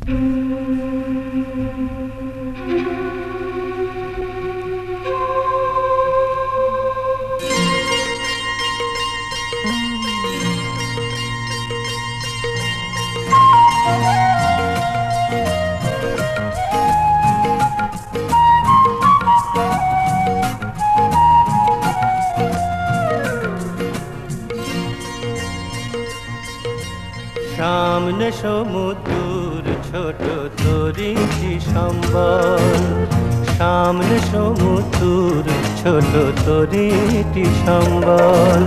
সামনে সমুদ্র ছোট তরিটি সম্বল, সামনে সমুদ্র ছোট তরিটি সম্বল।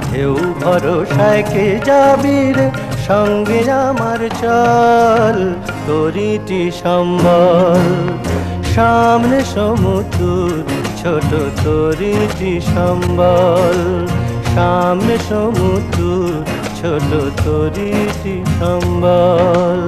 ঢেউ ভরসায় কে যাবি রে সঙ্গে আমার চল, তরিটি সম্বল। সামনে সমুদ্র ছোট তরিটি সম্বল, সামনে সমুদ্র ছোট তরিটি সম্বল।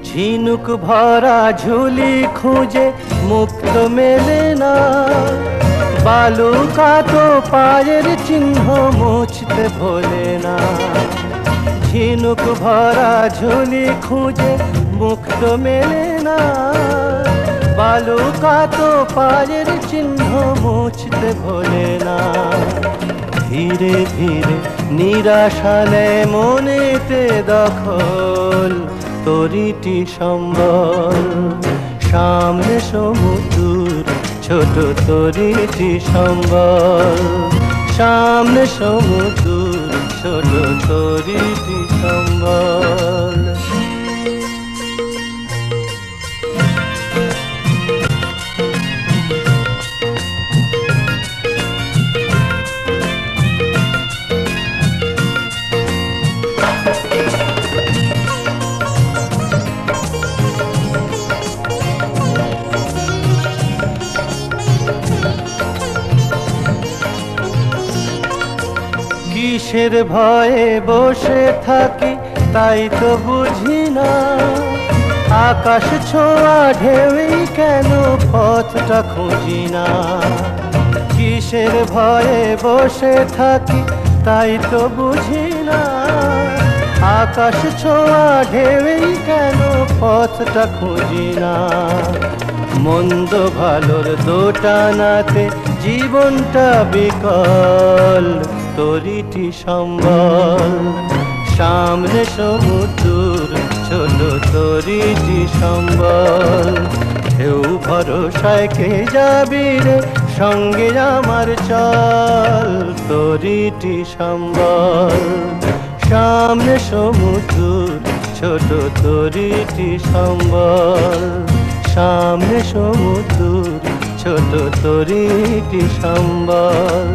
ঝিনুক ভরা ঝুলি খুঁজে মুক্ত মেলে না, বালুকা তো পায়ের চিহ্ন মুছতে ভোলে না। ঝিনুক ভরা ঝুলি খুঁজে মুক্ত মেলে না, বালুকা তো পায়ের চিহ্ন মুছতে ভোলে না। ধীরে ধীরে নিরাশালে মনেতে দখল, তরিটি সম্বল। সামনে সমুদ্র ছোট তরিটি সম্বল, সামনে সমুদ্র ছোট তরিটি সম্বল। কিসের ভয়ে বসে থাকি তাই তো বুঝি না, আকাশ ছোঁয়া ঢেউই কেন পথটা খুঁজি না। কিসের ভয়ে বসে থাকি তাই তো বুঝি না, আকাশ ছোঁয়া ঢেউই কেন পথটা খুঁজি না। মন্দ ভালোর দোটানাতে জীবনটা বিকল, তরিটি সম্বল। সামনে সমুদ্র ছোট তরিটি সম্বল। ঢেউ ভরসায় কে যাবি রে সঙ্গে আমার চল, তরিটি সম্বল। সামনে সমুদ্র ছোট তরিটি সম্বল, সামনে সমুদ্র ছোট তরিটি সম্বল।